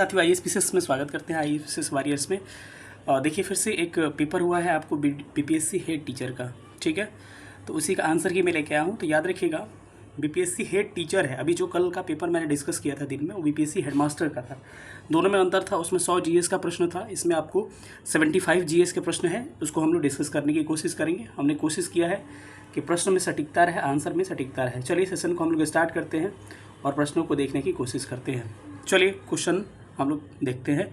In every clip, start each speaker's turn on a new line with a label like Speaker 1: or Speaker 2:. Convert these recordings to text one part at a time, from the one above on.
Speaker 1: साथियों आईएएस में स्वागत करते हैं आईएएस वॉरियर्स में। देखिए फिर से एक पेपर हुआ है आपको बीपीएससी हेड टीचर का, ठीक है। तो उसी का आंसर की मैं लेके आया हूँ। तो याद रखिएगा बीपीएससी हेड टीचर है। अभी जो कल का पेपर मैंने डिस्कस किया था दिन में वो बीपीएससी हेडमास्टर का था। दोनों में अंतर था। उसमें 100 जीएस का प्रश्न था, इसमें आपको 75 जीएस के प्रश्न है। उसको हम लोग डिस्कस करने की कोशिश करेंगे। हमने कोशिश किया है कि प्रश्न में सटीकता रहे, आंसर में सटीकता रहे। चलिए सेशन को हम लोग स्टार्ट करते हैं और प्रश्नों को देखने की कोशिश करते हैं। चलिए क्वेश्चन हम लोग देखते हैं।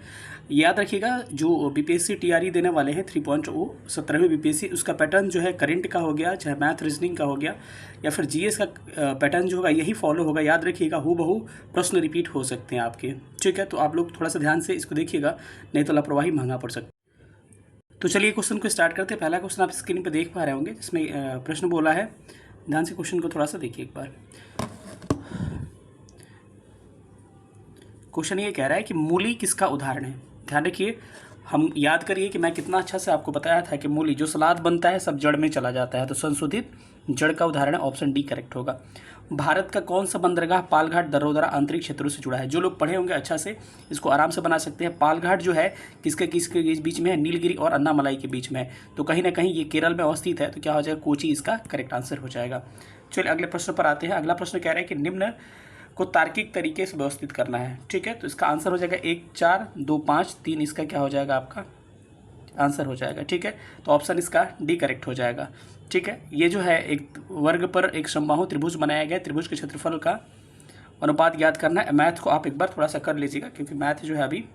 Speaker 1: याद रखिएगा जो बीपीएससी टीआरई देने वाले हैं 3.0 17वीं बीपीएससी, उसका पैटर्न जो है करंट का हो गया, चाहे मैथ रीजनिंग का हो गया या फिर जीएस का पैटर्न जो होगा यही फॉलो होगा। याद रखिएगा हूबहू प्रश्न रिपीट हो सकते हैं आपके, ठीक है। तो आप लोग थोड़ा सा ध्यान से इसको देखिएगा, नहीं तो लापरवाही महंगा पड़ सकता है। तो चलिए क्वेश्चन को स्टार्ट करते हैं। पहला क्वेश्चन आप स्क्रीन पर देख पा रहे होंगे, जिसमें प्रश्न बोला है। ध्यान से क्वेश्चन को थोड़ा सा देखिए एक बार। क्वेश्चन ये कह रहा है कि मूली किसका उदाहरण है। ध्यान रखिए, हम याद करिए कि मैं कितना अच्छा से आपको बताया था कि मूली जो सलाद बनता है सब जड़ में चला जाता है। तो संशोधित जड़ का उदाहरण है, ऑप्शन डी करेक्ट होगा। भारत का कौन सा बंदरगाह पालघाट दरोदरा आंतरिक क्षेत्रों से जुड़ा है। जो लोग पढ़े होंगे अच्छा से इसको आराम से बना सकते हैं। पालघाट जो है किसके किसके बीच में है, नीलगिरी और अन्नामलाई के बीच में है। तो कहीं ना कहीं ये केरल में अवस्थित है। तो क्या हो जाएगा, कोची इसका करेक्ट आंसर हो जाएगा। चलिए अगले प्रश्न पर आते हैं। अगला प्रश्न कह रहा है कि निम्न को तार्किक तरीके से व्यवस्थित करना है, ठीक है। तो इसका आंसर हो जाएगा 1 4 2 5 3, इसका क्या हो जाएगा, आपका आंसर हो जाएगा, ठीक है। तो ऑप्शन इसका डी करेक्ट हो जाएगा, ठीक है। ये जो है एक वर्ग पर एक समबाहु त्रिभुज बनाया गया, त्रिभुज के क्षेत्रफल का अनुपात ज्ञात करना है। मैथ को आप एक बार थोड़ा सा कर लीजिएगा, क्योंकि मैथ जो है अभी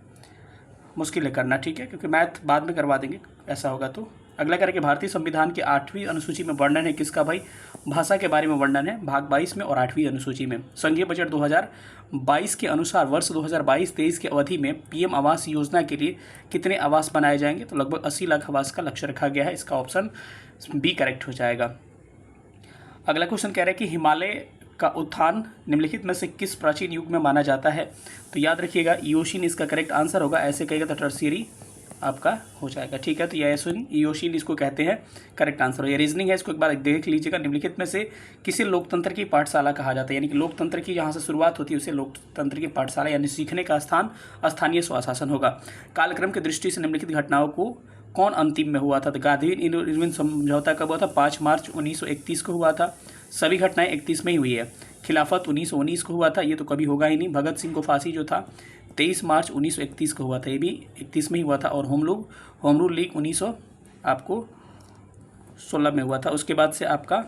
Speaker 1: मुश्किल है करना, ठीक है, क्योंकि मैथ बाद में करवा देंगे ऐसा होगा तो। अगला करके भारतीय संविधान की 8वीं अनुसूची में वर्णन है किसका भाई, भाषा के बारे में वर्णन है भाग 22 में और 8वीं अनुसूची में। संघीय बजट 2022 के अनुसार वर्ष 2022-23 की अवधि में पीएम आवास योजना के लिए कितने आवास बनाए जाएंगे। तो लगभग 80 लाख आवास का लक्ष्य रखा गया है। इसका ऑप्शन बी करेक्ट हो जाएगा। अगला क्वेश्चन कह रहा है कि हिमालय का उत्थान निम्नलिखित में से किस प्राचीन युग में माना जाता है। तो याद रखिएगा इयोशीन इसका करेक्ट आंसर होगा। ऐसे कहेगा तो टर्शियरी आपका हो जाएगा, ठीक है। तो इयोशीन इसको कहते हैं, करेक्ट आंसर हो। ये रीजनिंग है, इसको एक बार देख लीजिएगा। निम्नलिखित में से किसी लोकतंत्र की पाठशाला कहा जाता है, यानी कि लोकतंत्र की जहाँ से शुरुआत होती है उसे लोकतंत्र की पाठशाला यानी सीखने का स्थान स्थानीय स्वशासन होगा। कालक्रम की दृष्टि से निम्नलिखित घटनाओं को कौन अंतिम में हुआ था। तो गांधी इरविन समझौता कब हुआ था, 5 मार्च 1931 को हुआ था। सभी घटनाएं 31 में ही हुई है। खिलाफत 1919 को हुआ था, ये तो कभी होगा ही नहीं। भगत सिंह को फांसी जो था 23 मार्च 1931 को हुआ था, ये भी 31 में ही हुआ था। और होम रूल लीग 1916 में हुआ था। उसके बाद से आपका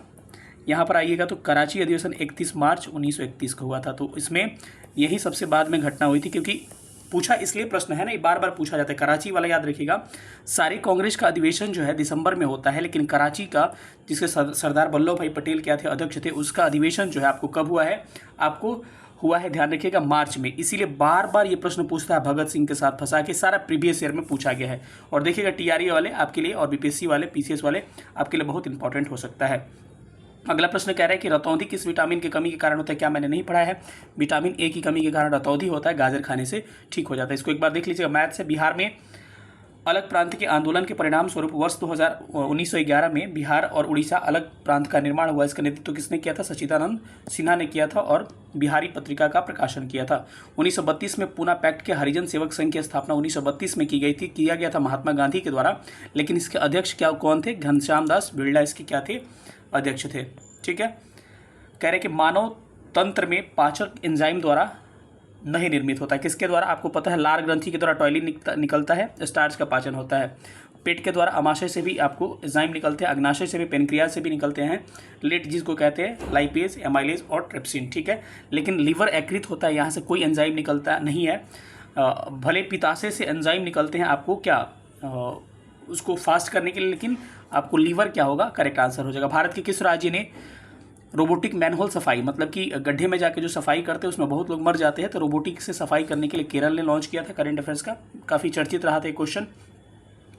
Speaker 1: यहाँ पर आइएगा तो कराची अधिवेशन 31 मार्च 1931 को हुआ था। तो इसमें यही सबसे बाद में घटना हुई थी, क्योंकि पूछा इसलिए प्रश्न है ना, बार बार पूछा जाता है। कराची वाला याद रखिएगा, सारे कांग्रेस का अधिवेशन जो है दिसंबर में होता है, लेकिन कराची का जिसके सरदार वल्लभ भाई पटेल क्या थे, अध्यक्ष थे, उसका अधिवेशन जो है आपको कब हुआ है, आपको हुआ है ध्यान रखिएगा मार्च में। इसीलिए बार बार ये प्रश्न पूछता है भगत सिंह के साथ फंसा के, सारा प्रीवियस ईयर में पूछा गया है। और देखिएगा टीआरई वाले आपके लिए और बीपीएससी वाले पीसीएस वाले आपके लिए बहुत इंपॉर्टेंट हो सकता है। अगला प्रश्न कह रहा है कि रतौंधी किस विटामिन की कमी के कारण होता है। क्या मैंने नहीं पढ़ा है, विटामिन ए की कमी के कारण रतौंधी होता है, गाजर खाने से ठीक हो जाता है। इसको एक बार देख लीजिएगा मैथ से। बिहार में अलग प्रांत के आंदोलन के परिणाम स्वरूप वर्ष 1911 में बिहार और उड़ीसा अलग प्रांत का निर्माण हुआ। इसका नेतृत्व किसने किया था, सच्चिदानंद सिन्हा ने किया था और बिहारी पत्रिका का प्रकाशन किया था। 1932 में पूना पैक्ट के हरिजन सेवक संघ की स्थापना 1932 में की गई थी, किया गया था महात्मा गांधी के द्वारा, लेकिन इसके अध्यक्ष क्या कौन थे, घनश्याम दास बिरला इसके क्या थे, अध्यक्ष थे, ठीक है। कह रहे कि मानव तंत्र में पाचक एंजाइम द्वारा नहीं निर्मित होता है, किसके द्वारा, आपको पता है लार ग्रंथि के द्वारा टॉयलिन निकलता है, स्टार्च का पाचन होता है। पेट के द्वारा अमाशय से भी आपको एंजाइम निकलते हैं, अग्नाशय से भी, पेनक्रियाज से भी निकलते हैं, लेट जिसको कहते हैं लाइपेज, एमाइलेज और ट्रिप्सिन, ठीक है। लेकिन लीवर एक्रित होता है, यहाँ से कोई एंजाइम निकलता नहीं है। भले पिताशय से एंजाइम निकलते हैं आपको क्या उसको फास्ट करने के लिए, लेकिन आपको लीवर क्या होगा, करेक्ट आंसर हो जाएगा। भारत के किस राज्य ने रोबोटिक मैनहोल सफाई, मतलब कि गड्ढे में जाके जो सफाई करते हैं उसमें बहुत लोग मर जाते हैं, तो रोबोटिक से सफाई करने के लिए केरल ने लॉन्च किया था। करंट अफेयर्स का काफ़ी चर्चित रहा था एक क्वेश्चन।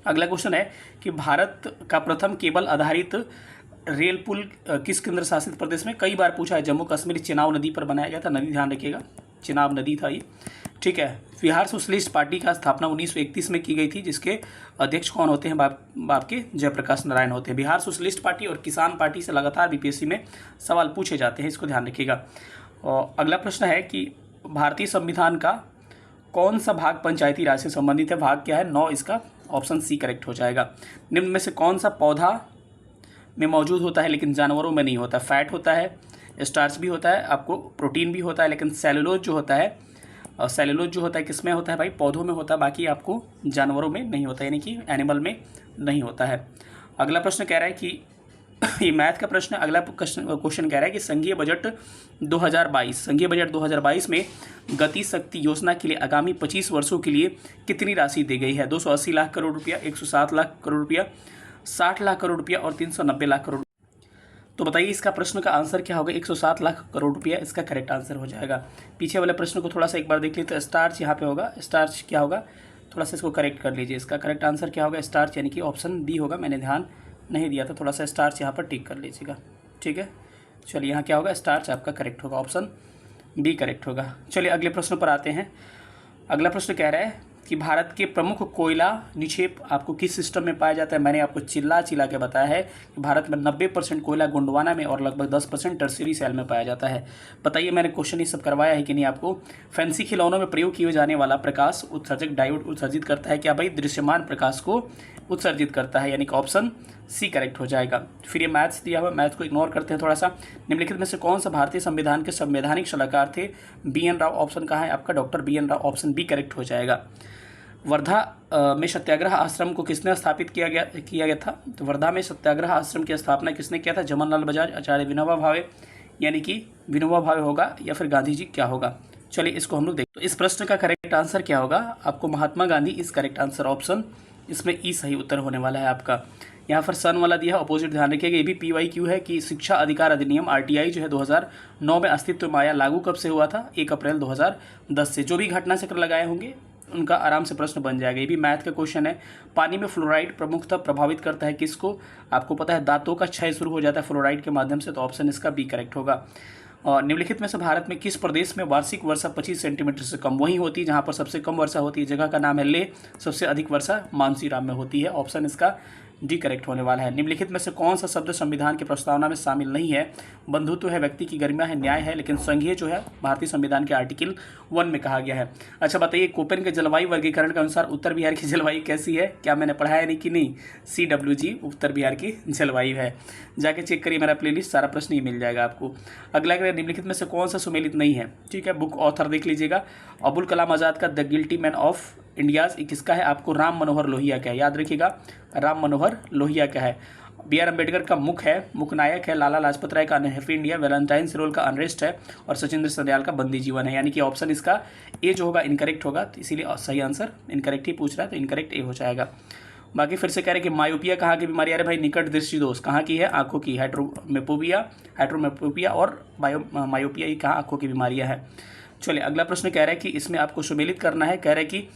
Speaker 1: अगला क्वेश्चन है कि भारत का प्रथम केबल आधारित रेल पुल किस केंद्र शासित प्रदेश में, कई बार पूछा है, जम्मू कश्मीर चिनाब नदी पर बनाया गया था। नदी ध्यान रखिएगा, चिनाब नदी था ये, ठीक है। बिहार सोशलिस्ट पार्टी का स्थापना 1931 में की गई थी, जिसके अध्यक्ष कौन होते हैं, बाप के जयप्रकाश नारायण होते हैं। बिहार सोशलिस्ट पार्टी और किसान पार्टी से लगातार बीपीएससी में सवाल पूछे जाते हैं, इसको ध्यान रखिएगा। और अगला प्रश्न है कि भारतीय संविधान का कौन सा भाग पंचायती राज से संबंधित है? भाग क्या है? 9 इसका ऑप्शन सी करेक्ट हो जाएगा। निम्न में से कौन सा पौधा में मौजूद होता है लेकिन जानवरों में नहीं होता? फैट होता है, स्टार्च भी होता है, आपको प्रोटीन भी होता है, लेकिन सेलुलोज जो होता है, और सेलुलोज जो होता है किस में होता है भाई? पौधों में होता है, बाकी आपको जानवरों में नहीं होता, यानी कि एनिमल में नहीं होता है। अगला प्रश्न कह रहा है कि ये मैथ का प्रश्न। अगला क्वेश्चन कह रहा है कि संघीय बजट 2022 में गति शक्ति योजना के लिए आगामी 25 वर्षों के लिए कितनी राशि दी गई है? 280 लाख करोड़ रुपया, 107 लाख करोड़ रुपया, 60 लाख करोड़ रुपया और 390 लाख करोड़। तो बताइए इसका प्रश्न का आंसर क्या होगा? 107 लाख करोड़ रुपया इसका करेक्ट आंसर हो जाएगा। पीछे वाले प्रश्न को थोड़ा सा एक बार देख लीजिए। तो स्टार्च यहाँ पे होगा, स्टार्च क्या होगा? थोड़ा सा इसको करेक्ट कर लीजिए। इसका करेक्ट आंसर क्या होगा? स्टार्च, यानी कि ऑप्शन बी होगा। मैंने ध्यान नहीं दिया था, थोड़ा सा स्टार्च यहाँ पर टिक कर लीजिएगा, ठीक है। चलिए यहाँ क्या होगा? स्टार्च आपका करेक्ट होगा, ऑप्शन बी करेक्ट होगा। चलिए अगले प्रश्न पर आते हैं। अगला प्रश्न कह रहा है कि भारत के प्रमुख कोयला निक्षेप आपको किस सिस्टम में पाया जाता है? मैंने आपको चिल्ला के बताया है कि भारत में 90% कोयला गोंडवाना में और लगभग 10% टर्शियरी सेल में पाया जाता है। बताइए मैंने क्वेश्चन ये सब करवाया है कि नहीं आपको? फैंसी खिलौनों में प्रयोग किए जाने वाला प्रकाश उत्सर्जक डायोड उत्सर्जित करता है क्या भाई? दृश्यमान प्रकाश को उत्सर्जित करता है, यानी कि ऑप्शन सी करेक्ट हो जाएगा। फिर ये मैथ्स दिया हुआ, मैथ को इग्नोर करते हैं थोड़ा सा। निम्नलिखित में से कौन सा भारतीय संविधान के संवैधानिक सलाहकार थे? BN राव। ऑप्शन कहाँ है आपका? Doctor BN Rao, option B correct हो जाएगा। वर्धा में सत्याग्रह आश्रम को किसने स्थापित किया गया था? तो वर्धा में सत्याग्रह आश्रम की स्थापना किसने किया था? जवाहरलाल बजाज, आचार्य विनोबा भावे, यानी कि विनोबा भावे होगा, या फिर गांधी जी, क्या होगा? चलिए इसको हम लोग देखते हैं। तो इस प्रश्न का करेक्ट आंसर क्या होगा? आपको महात्मा गांधी इस करेक्ट आंसर, ऑप्शन इसमें ई सही उत्तर होने वाला है आपका। यहाँ पर सन वाला दिया है, अपोजिट ध्यान रखिएगा। ये भी PYQ है कि शिक्षा अधिकार अधिनियम RTI जो है 2009 में अस्तित्व में आया। लागू कब से हुआ था? 1 अप्रैल 2010 से। जो भी घटना चक्र लगाए होंगे उनका आराम से प्रश्न बन जाएगा। ये भी मैथ का क्वेश्चन है। पानी में फ्लोराइड प्रमुखतः प्रभावित करता है किसको? आपको पता है दांतों का क्षय शुरू हो जाता है फ्लोराइड के माध्यम से, तो ऑप्शन इसका बी करेक्ट होगा। और निम्नलिखित में से भारत में किस प्रदेश में वार्षिक वर्षा 25 सेंटीमीटर से कम वही होती है जहाँ पर सबसे कम वर्षा होती है? जगह का नाम है लेह, सबसे अधिक वर्षा मानसीराम में होती है, ऑप्शन इसका डी करेक्ट होने वाला है। निम्नलिखित में से कौन सा शब्द संविधान की प्रस्तावना में शामिल नहीं है? बंधुत्व है, व्यक्ति की गरिमा है, न्याय है, लेकिन संघीय जो है भारतीय संविधान के आर्टिकल 1 में कहा गया है। अच्छा बताइए, कोपेन के जलवायु वर्गीकरण के अनुसार उत्तर बिहार की जलवायु कैसी है? क्या मैंने पढ़ाया नहीं कि नहीं? CWG उत्तर बिहार की जलवायु है। जाके चेक करिए मेरा प्लेलिस्ट, सारा प्रश्न ही मिल जाएगा आपको। अगला निम्नलिखित में से कौन सा सुमेलित नहीं है? ठीक है, बुक ऑथर देख लीजिएगा। अबुल कलाम आज़ाद का the guilty man of India's किसका है? आपको राम मनोहर लोहिया का है, याद रखिएगा, राम मनोहर लोहिया का है। BR अम्बेडकर का मुख नायक है। लाला लाजपत राय का अनहैप्पी इंडिया, वैलेंटाइन सिरोल का अनरेस्ट है, और सचिंद्र सदयाल का बंदी जीवन है, यानी कि ऑप्शन इसका ए जो होगा इनकरेक्ट होगा, तो इसीलिए सही आंसर इनकरेक्ट ही पूछ रहा है, तो इनकरेक्ट ए हो जाएगा। बाकी फिर से कह रहे हैं कि मायोपिया कहाँ की बीमारी? अरे भाई निकट दृष्टि दोष कहाँ की है? आंखों की। हाइड्रोमेपोपिया और मायोपिया, ये कहाँ आंखों की बीमारियाँ हैं। चलिए अगला प्रश्न कह रहा है कि इसमें आपको सुमेलित करना है। कह रहा है कि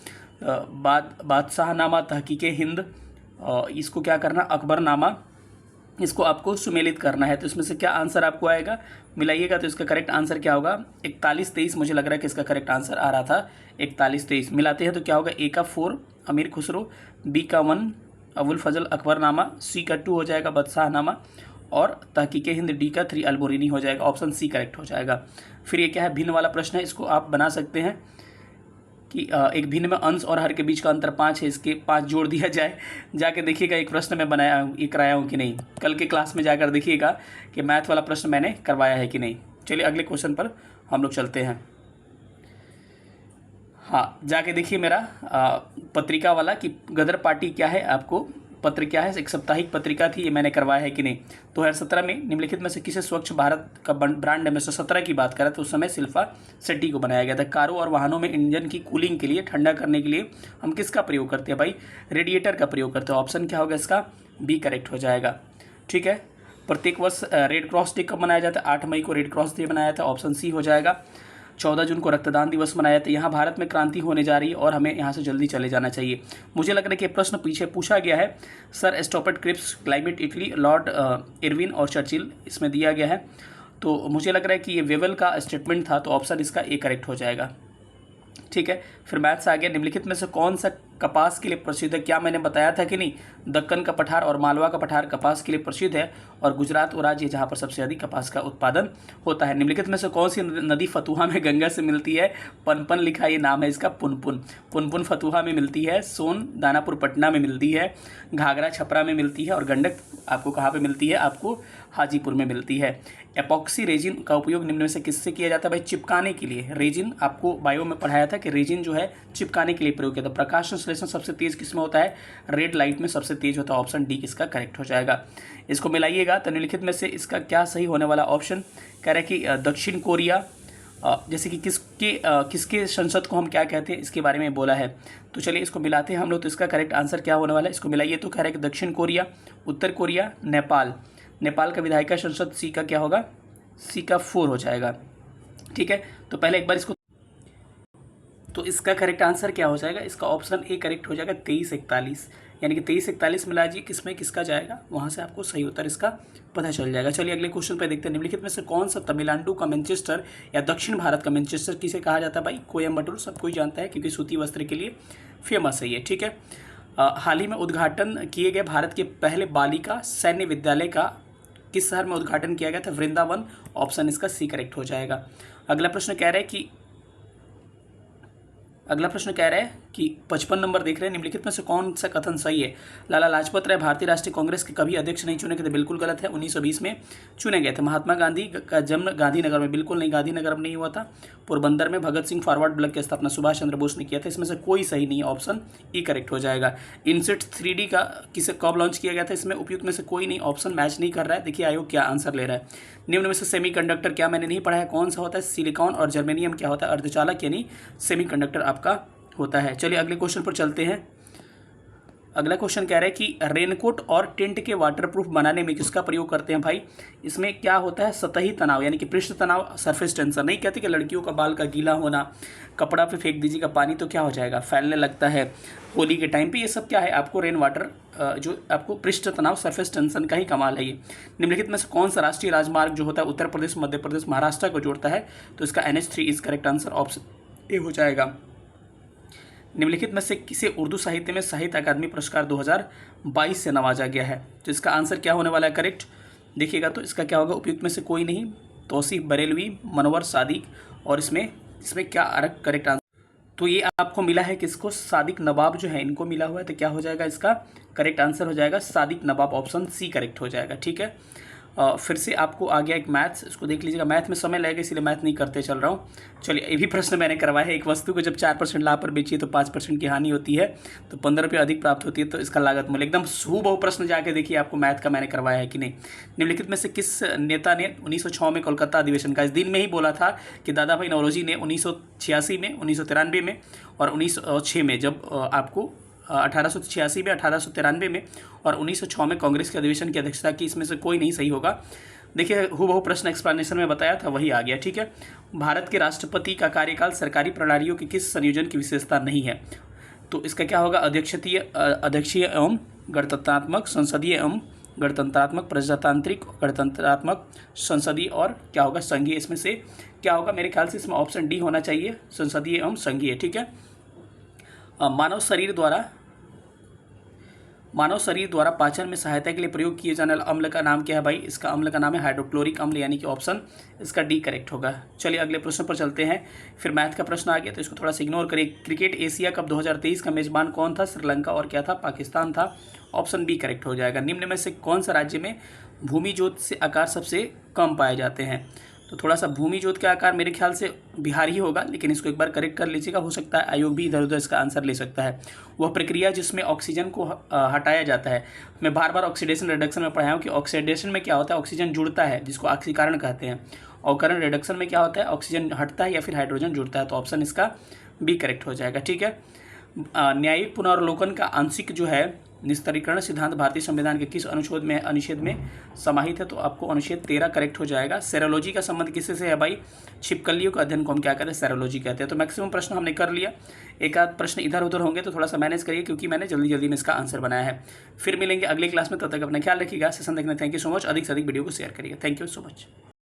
Speaker 1: बादशाहनामा, तहकीके हिंद, इसको क्या करना? अकबरनामा, इसको आपको सुमेलित करना है। तो इसमें से क्या आंसर आपको आएगा? मिलाइएगा तो इसका करेक्ट आंसर क्या होगा? 41-23 मुझे लग रहा है कि इसका करेक्ट आंसर आ रहा था। 41-23 मिलाते हैं तो क्या होगा? A का 4 अमीर खुसरो, B का 1 अबुल फजल अकबरनामा, C का 2 हो जाएगा बादशाहनामा, और तहकीके हिंद D का 3 अलबोरिनी हो जाएगा, ऑप्शन C करेक्ट हो जाएगा। फिर ये क्या है? भिन्न वाला प्रश्न है, इसको आप बना सकते हैं कि एक भिन्न में अंश और हर के बीच का अंतर 5 है, इसके 5 जोड़ दिया जाए। जाके देखिएगा एक प्रश्न मैं बनाया हूँ, ये कराया हूँ कि नहीं, कल के क्लास में जाकर देखिएगा कि मैथ वाला प्रश्न मैंने करवाया है कि नहीं। चलिए अगले क्वेश्चन पर हम लोग चलते हैं। हाँ, जाके देखिए मेरा पत्रिका वाला कि गदर पार्टी क्या है, आपको पत्र क्या है, एक साप्ताहिक पत्रिका थी, ये मैंने करवाया है कि नहीं। 2017 में निम्नलिखित में से किसे स्वच्छ भारत का ब्रांड एम्बेसडर 17 की बात करें तो उस समय शिल्पा शेट्टी को बनाया गया था। कारों और वाहनों में इंजन की कूलिंग के लिए, ठंडा करने के लिए हम किसका प्रयोग करते हैं भाई? रेडिएटर का प्रयोग करते हैं, ऑप्शन क्या होगा इसका? बी करेक्ट हो जाएगा। ठीक है, प्रत्येक वर्ष रेड क्रॉस डे कब मनाया जाता है? 8 मई को रेड क्रॉस डे मनाया था, ऑप्शन सी हो जाएगा। 14 जून को रक्तदान दिवस मनाया जाता है। यहाँ भारत में क्रांति होने जा रही है और हमें यहाँ से जल्दी चले जाना चाहिए। मुझे लग रहा है कि प्रश्न पीछे पूछा गया है। Sir Stafford Cripps, Clement Attlee, Lord Irwin और चर्चिल इसमें दिया गया है, तो मुझे लग रहा है कि ये वेवल का स्टेटमेंट था, तो ऑप्शन इसका ए करेक्ट हो जाएगा। ठीक है, फिर मैथ्स आ गया। निम्नलिखित में से कौन सा कपास के लिए प्रसिद्ध है? क्या मैंने बताया था कि नहीं, दक्कन का पठार और मालवा का पठार कपास के लिए प्रसिद्ध है और गुजरात वो राज्य जहाँ पर सबसे अधिक कपास का उत्पादन होता है। निम्नलिखित में से कौन सी नदी फतुहा में गंगा से मिलती है? पनपन लिखा, ये नाम है इसका, पुनपुन। पुनपुन फतुहा में मिलती है, सोन दानापुर पटना में मिलती है, घाघरा छपरा में मिलती है और गंडक आपको कहाँ पे मिलती है? आपको हाजीपुर में मिलती है। एपॉक्सी रेजिन का उपयोग निम्न में से किससे किया जाता है भाई? चिपकाने के लिए। रेजिन आपको बायो में पढ़ाया था कि रेजिन जो है चिपकाने के लिए प्रयोग किया था। प्रकाश संश्लेषण सबसे तेज किसमें होता है? रेड लाइट में सबसे तेज होता है। ऑप्शन डी किसका करेक्ट हो जाएगा? इसको मिलाइएगा तो निम्नलिखित में से इसका क्या सही होने वाला ऑप्शन? कह रहे हैं कि दक्षिण कोरिया, जैसे कि किसके संसद को हम क्या कहते हैं इसके बारे में बोला है। तो चलिए इसको मिलाते हैं हम लोग। तो इसका करेक्ट आंसर क्या होने वाला है? इसको मिलाइए तो कह रहे हैं कि दक्षिण कोरिया, उत्तर कोरिया, नेपाल। नेपाल का विधायिका संसद सी का क्या होगा? सी का 4 हो जाएगा। ठीक है, तो पहले एक बार इसको, तो इसका करेक्ट आंसर क्या हो जाएगा? इसका ऑप्शन ए करेक्ट हो जाएगा 2341, यानी कि 2341 मिला जी किसमें किसका जाएगा, वहाँ से आपको सही उत्तर इसका पता चल जाएगा। चलिए अगले क्वेश्चन पे देखते हैं। निम्नलिखित में से कौन सा तमिलनाडु का मैनचेस्टर या दक्षिण भारत का मैनचेस्टर किसे कहा जाता है भाई? कोयम्बटूर, सब कोई जानता है क्योंकि सूती वस्त्र के लिए फेमस है ये। ठीक है, हाल ही में उद्घाटन किए गए भारत के पहले बालिका सैन्य विद्यालय का किस शहर में उद्घाटन किया गया था? वृंदावन। ऑप्शन इसका सी करेक्ट हो जाएगा। अगला प्रश्न कह रहा है कि 55 नंबर देख रहे हैं। निम्नलिखित में से कौन सा कथन सही है? लाला लाजपत राय भारतीय राष्ट्रीय कांग्रेस के कभी अध्यक्ष नहीं चुने गए थे? बिल्कुल गलत है, 1920 में चुने गए थे। महात्मा गांधी का जन्म गांधीनगर में? बिल्कुल नहीं, गांधीनगर में नहीं हुआ था, पोरबंदर में। भगत सिंह फॉरवर्ड ब्लॉक की स्थापना सुभाष चंद्र बोस ने किया था। इसमें से कोई सही नहीं, ऑप्शन ई करेक्ट हो जाएगा। इनसेट 3D का किसे कब लॉन्च किया गया था? इसमें उपयुक्त में से कोई नहीं, ऑप्शन मैच नहीं कर रहा है। देखिए आयोग क्या आंसर ले रहा है। निम्न में से सेमीकंडक्टर क्या मैंने नहीं पढ़ा है, कौन सा होता है? सिलिकॉन और जर्मेनियम क्या होता है? अर्धचालक यानी सेमीकंडक्टर आपका होता है। चलिए अगले क्वेश्चन पर चलते हैं। अगला क्वेश्चन कह रहा है कि रेनकोट और टेंट के वाटरप्रूफ बनाने में किसका प्रयोग करते हैं भाई? इसमें क्या होता है? सतही तनाव यानी कि पृष्ठ तनाव, सरफेस टेंशन। नहीं कहते कि लड़कियों का बाल का गीला होना, कपड़ा पे फेंक दीजिएगा पानी तो क्या हो जाएगा? फैलने लगता है होली के टाइम पे। ये सब क्या है? आपको रेन वाटर जो आपको पृष्ठ तनाव, सरफेस टेंशन का ही कमाल है ये। निम्नलिखित में से कौन सा राष्ट्रीय राजमार्ग जो होता है उत्तर प्रदेश, मध्य प्रदेश, महाराष्ट्र को जोड़ता है? तो इसका NH3 is correct answer, option A हो जाएगा। निम्नलिखित में से किसे उर्दू साहित्य में साहित्य अकादमी पुरस्कार 2022 से नवाजा गया है? तो इसका आंसर क्या होने वाला है करेक्ट? देखिएगा तो इसका क्या होगा? उपयुक्त में से कोई नहीं, तौसीफ बरेलवी, मनवर सादिक, और इसमें क्या करेक्ट आंसर? तो ये आपको मिला है किसको? सादिक नवाब जो है इनको मिला हुआ है। तो क्या हो जाएगा? इसका करेक्ट आंसर हो जाएगा सादिक नवाब, ऑप्शन सी करेक्ट हो जाएगा। ठीक है, फिर से आपको आ गया एक मैथ्स, इसको देख लीजिएगा। मैथ में समय लगेगा इसलिए मैथ नहीं करते चल रहा हूँ। चलिए ये भी प्रश्न मैंने करवाया है। एक वस्तु को जब 4% लाभ पर बेचिए तो 5% की हानि होती है, तो 15 रुपये अधिक प्राप्त होती है, तो इसका लागत मूल्य। एकदम हूबहू प्रश्न जाके देखिए आपको मैथ का मैंने करवाया है कि नहीं। निम्नलिखित में से किस नेता ने 1906 में कोलकाता अधिवेशन का इस दिन में ही बोला था कि दादा भाई नौरोजी ने 1986 में, 1993 में और 1906 में, जब आपको 1886 में, 1893 में और 1906 में कांग्रेस के अधिवेशन की अध्यक्षता की? इसमें से कोई नहीं सही होगा। देखिए हूबहू प्रश्न एक्सप्लेनेशन में बताया था वही आ गया। ठीक है, भारत के राष्ट्रपति का कार्यकाल सरकारी प्रणालियों के किस संयोजन की विशेषता नहीं है? तो इसका क्या होगा? अध्यक्षीय एवं गणतंत्रात्मक, संसदीय एवं गणतंत्रात्मक, प्रजातांत्रिक, गणतंत्रात्मक, संसदीय और क्या होगा? संघीय। इसमें से क्या होगा? मेरे ख्याल से इसमें ऑप्शन डी होना चाहिए, संसदीय एवं संघीय। ठीक है, मानव शरीर द्वारा पाचन में सहायता के लिए प्रयोग किए जाने वाले अम्ल का नाम क्या है भाई? इसका अम्ल का नाम है हाइड्रोक्लोरिक अम्ल, यानी कि ऑप्शन इसका डी करेक्ट होगा। चलिए अगले प्रश्न पर चलते हैं। फिर मैथ का प्रश्न आ गया तो इसको थोड़ा सा इग्नोर करिए। क्रिकेट एशिया कप 2023 का मेजबान कौन था? श्रीलंका। और क्या था? पाकिस्तान था। ऑप्शन बी करेक्ट हो जाएगा। निम्न में से कौन सा राज्य में भूमि जोत से आकार सबसे कम पाए जाते हैं? तो थोड़ा सा भूमि जोत का आकार मेरे ख्याल से बिहार ही होगा, लेकिन इसको एक बार करेक्ट कर लीजिएगा, हो सकता है आयोग भी इधर उधर इसका आंसर ले सकता है। वह प्रक्रिया जिसमें ऑक्सीजन को हटाया जाता है। मैं बार बार ऑक्सीडेशन रिडक्शन में पढ़ाया हूँ कि ऑक्सीडेशन में क्या होता है? ऑक्सीजन जुड़ता है, जिसको ऑक्सीकरण कहते हैं, और करण रिडक्शन में क्या होता है? ऑक्सीजन हटता है या फिर हाइड्रोजन जुड़ता है। तो ऑप्शन इसका बी करेक्ट हो जाएगा। ठीक है, न्यायिक पुनर्वलोकन का आंशिक जो है निस्तारीकरण सिद्धांत भारतीय संविधान के किस अनुच्छेद में समाहित है? तो आपको अनुच्छेद 13 करेक्ट हो जाएगा। सेरोलॉजी का संबंध किससे से है भाई? छिपकलियों का अध्ययन को हम क्या कहते हैं? सेरोलॉजी कहते हैं। तो मैक्सिमम प्रश्न हमने कर लिया। एक आध प्रश्न इधर उधर होंगे तो थोड़ा सा मैनेज करिए, क्योंकि मैंने जल्दी जल्दी में इसका आंसर बनाया है। फिर मिलेंगे अगले क्लास में, तब तक अपना ख्याल रखिएगा। सेशन देखने थैंक यू सो मच। अधिक से अधिक वीडियो को शेयर करिएगा। Thank you so much.